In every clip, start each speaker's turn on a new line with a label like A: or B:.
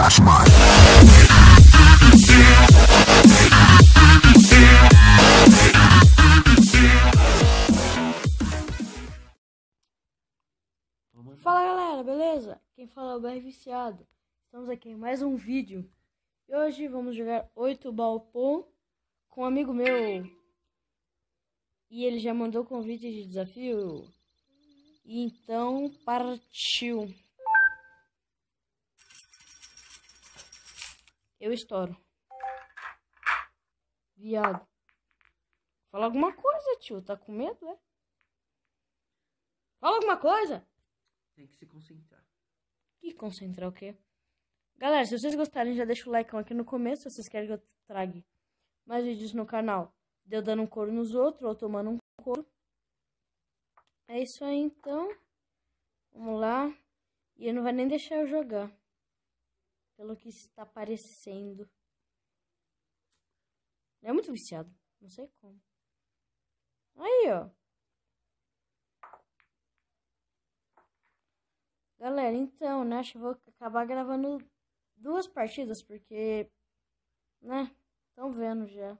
A: Flash Mod.
B: Fala galera, beleza? Quem fala é o BR Viciado. Estamos aqui em mais um vídeo. E hoje vamos jogar 8 Balpon com um amigo meu. E ele já mandou convite de desafio. E então partiu. Eu estouro. Viado. Fala alguma coisa, tio. Tá com medo, é? Fala alguma coisa.
C: Tem que se concentrar.
B: Que concentrar o quê? Galera, se vocês gostarem, já deixa o like aqui no começo. Se vocês querem que eu traga mais vídeos no canal. De eu dando um couro nos outros ou tomando um couro. É isso aí, então. Vamos lá. E ele não vai nem deixar eu jogar. Pelo que está parecendo. Ele é muito viciado. Não sei como. Aí, ó. Galera, então, né, acho que vou acabar gravando 2 partidas, porque, né, estão vendo já.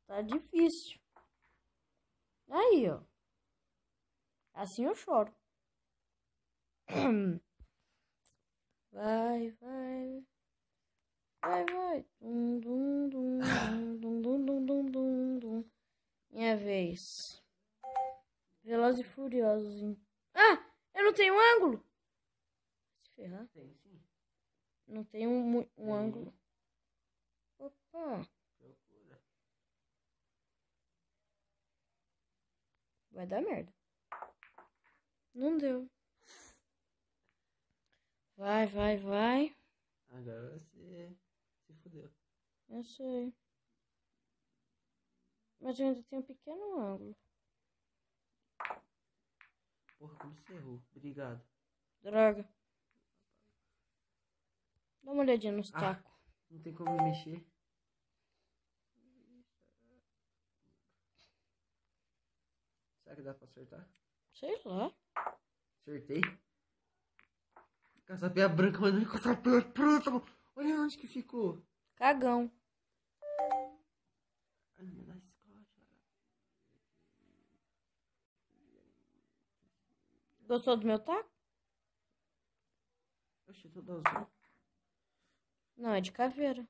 B: Tá difícil. Aí, ó. Assim eu choro. Vai, vai. Vai, vai. Dum, dum, dum, dum, dum, dum, dum, dum, dum. Minha vez. Velozes e Furiosos. Ah! Eu não tenho ângulo. Se ferrar.
C: Tem sim.
B: Não tem um ângulo. Opa.
C: Procura.
B: Vai dar merda. Não deu. Vai, vai, vai.
C: Agora você se fudeu.
B: Eu sei. Mas eu ainda tenho um pequeno ângulo.
C: Porra, como você errou. Obrigado.
B: Droga. Dá uma olhadinha nos tacos.
C: Não tem como mexer. Será que dá pra acertar?
B: Sei lá.
C: Acertei. Caçapé branca, mas não é caçapé preta. Olha onde que ficou.
B: Cagão.
C: Ai, me dá escola.
B: Gostou do meu taco?
C: Oxi, tudo azul.
B: Não, é de caveira.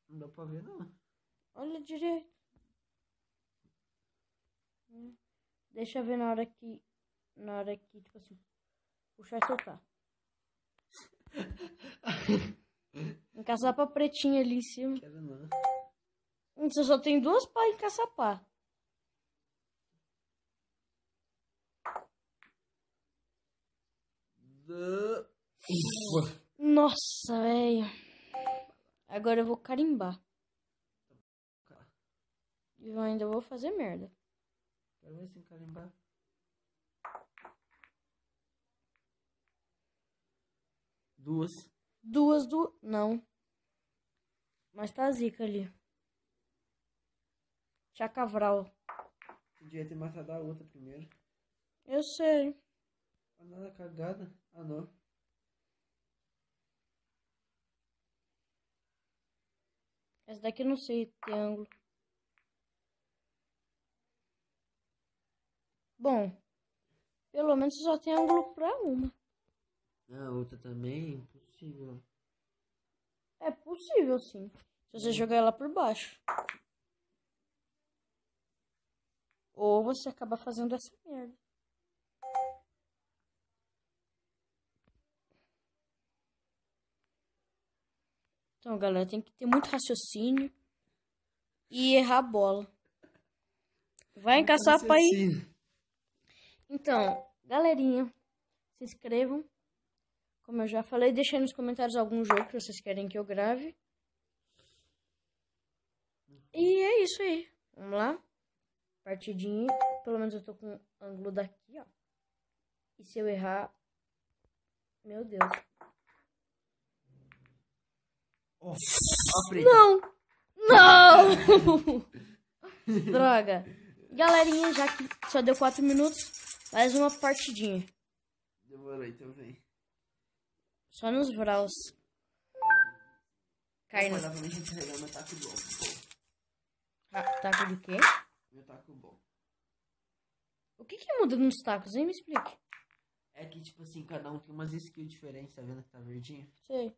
C: Não dá pra ver, não.
B: Olha direito. Deixa eu ver na hora que, tipo assim, puxar e soltar. Encaçapa pretinha ali em cima.
C: Quero não.
B: Você só tem 2 para encaçapar. Nossa, velho. Agora eu vou carimbar. E eu ainda vou fazer merda.
C: Quero ver se encarimbar. Duas.
B: Não. Mas tá zica ali. Chacavral.
C: Podia ter matado a outra primeiro.
B: Eu sei.
C: Nada cagada. Ah, não.
B: Essa daqui eu não sei ter ângulo. Bom, pelo menos só tem ângulo pra uma.
C: A outra também? Impossível.
B: É possível, sim. Se você jogar ela por baixo. Ou você acaba fazendo essa merda. Então, galera, tem que ter muito raciocínio e errar a bola. Vai encaçapar aí. Então, galerinha, se inscrevam. Como eu já falei, deixem nos comentários algum jogo que vocês querem que eu grave. E é isso aí. Vamos lá. Partidinha. Pelo menos eu tô com o ângulo daqui, ó. E se eu errar... Meu Deus.
C: Oh,
B: não! Não! Droga. Galerinha, já que só deu 4 minutos, mais uma partidinha.
C: Demorou, então vem.
B: Só nos Vraus. Cai no...
C: Dá pra gente carregar meu taco bom.
B: Taco de quê?
C: Meu taco bom.
B: O que muda nos tacos, hein? Me explique.
C: É que, tipo assim, cada um tem umas skills diferentes, tá vendo que tá verdinho?
B: Sei.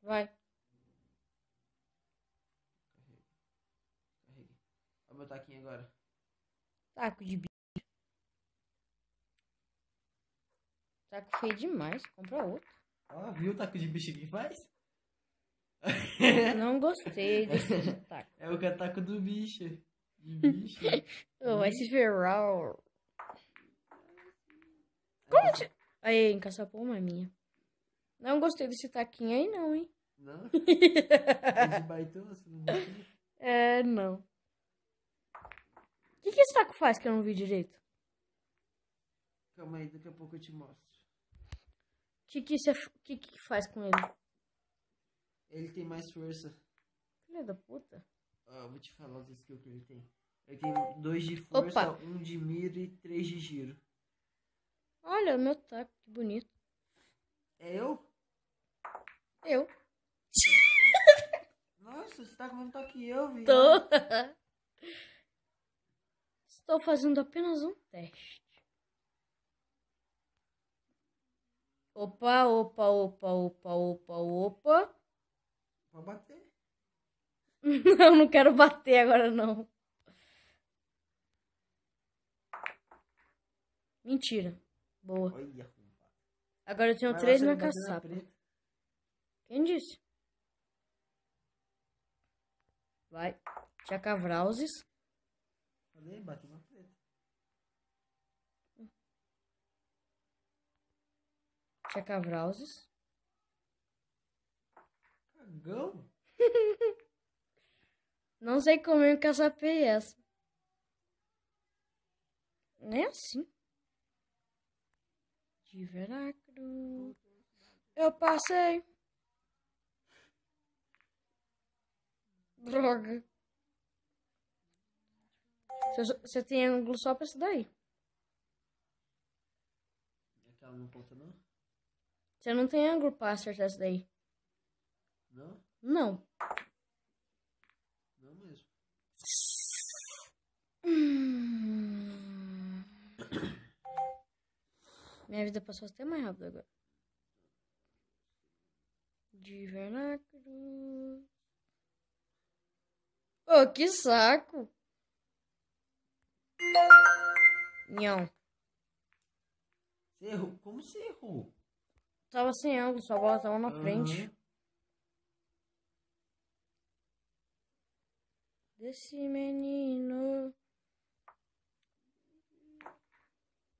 B: Vai.
C: Carreguei. Olha o meu taquinho agora.
B: Taco de bicho. Taco feio demais. Compra outro.
C: Ó, viu o taco de bicho que faz?
B: Não gostei desse taco.
C: É o taco do bicho. De bicho.
B: Vai se ferrar. Como que... Aí, encaçapou uma minha. Não gostei desse taquinho aí não, hein?
C: Não? É de baitoso? Não gostei?
B: Não. O que esse taco faz que eu não vi direito?
C: Calma aí, daqui a pouco eu te mostro.
B: O que faz com ele?
C: Ele tem mais força.
B: Filha da puta.
C: Ó, eu vou te falar os skills que ele tem. Ele tem 2 de força, 1 de mira e 3 de giro.
B: Olha o meu taco, que bonito.
C: É eu?
B: Eu.
C: Nossa, você tá com o mesmo taco que eu, viu?
B: Tô. Estou fazendo apenas um teste. Opa.
C: Pode bater.
B: Não, não quero bater agora, não. Mentira. Boa.
C: Olha.
B: Agora eu tenho
C: Vai lá,
B: 3
C: você
B: na
C: vai bater
B: caçapa.
C: preta.
B: Quem disse? Vai. Chacavrauses.
C: Falei, bate na preta.
B: Chacavrauses.
C: Cagão?
B: Não sei como eu caçapei essa. Nem assim. De Veracruz. Eu passei. Droga. Você tem ângulo só pra isso daí.
C: Aquela não conta, não?
B: Você não tem ângulo pra acertar isso daí.
C: Não?
B: Não.
C: Não mesmo.
B: Minha vida passou até mais rápido agora. De Veracruz. Oh, que saco. Não.
C: Você errou? Como você errou?
B: Tava sem ângulo, sua bola tava na frente. Desse menino.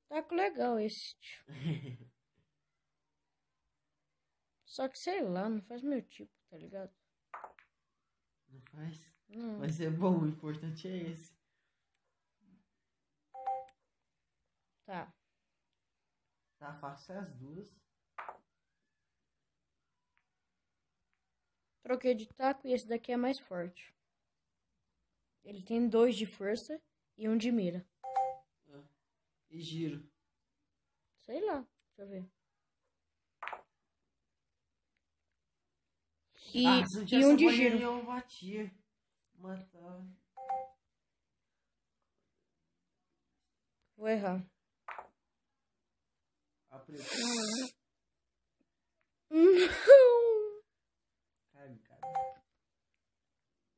B: Taco legal esse, tio. Só que sei lá, não faz meu tipo, tá ligado?
C: Não faz?
B: Não.
C: Mas é bom, o importante é esse.
B: Tá.
C: Tá fácil as duas.
B: Troquei de taco e esse daqui é mais forte. Ele tem 2 de força e 1 de mira.
C: E giro.
B: Sei lá, deixa eu ver. E 1 de giro.
C: Eu batia. Matava.
B: Vou errar.
C: Aprendi.
B: Não.
C: Cagada.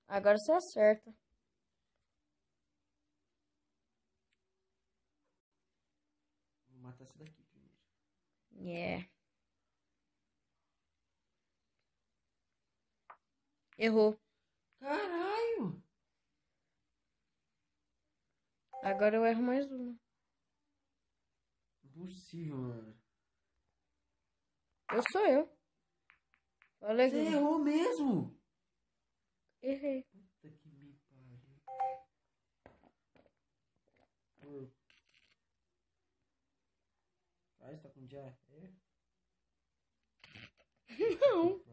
B: Agora você acerta.
C: Vou matar essa daqui primeiro.
B: Yeah. Errou.
C: Caralho!
B: Agora eu erro mais uma.
C: Impossível, mano.
B: Sou eu. Olha
C: Você
B: aqui.
C: errou mesmo?
B: Errei.
C: Puta que me pariu. Tá com diarreia?
B: Não.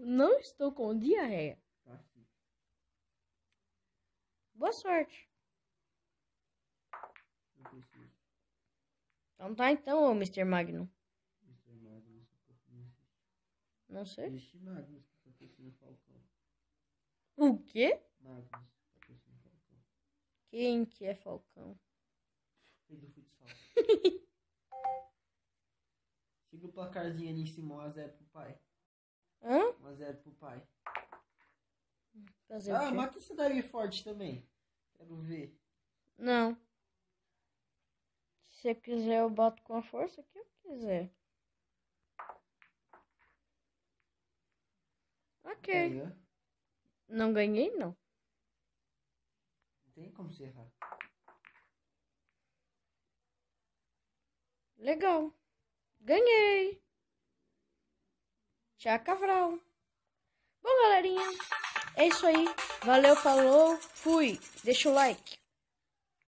B: Não estou com diarreia.
C: Tá sim.
B: Boa sorte.
C: Não preciso.
B: Então tá, então, ô Mr. Magnum.
C: Mr. Magnus,
B: Não sei.
C: existe Magnus que patrocina o Falcão.
B: O quê?
C: Magnus patrocina o Falcão.
B: Quem que é Falcão?
C: Rei do futsal. Siga o placarzinho ali em cima, 1x0 pro pai.
B: Hã?
C: 1x0 pro pai.
B: Fazer o quê?
C: Mata esse daí forte também. Quero ver.
B: Não. Se você quiser, eu boto com a força que eu quiser. Ok.
C: Ganhou.
B: Não ganhei, não.
C: Não tem como se errar.
B: Legal. Ganhei. Chacavral. Bom, galerinha, é isso aí. Valeu, falou, fui. Deixa o like.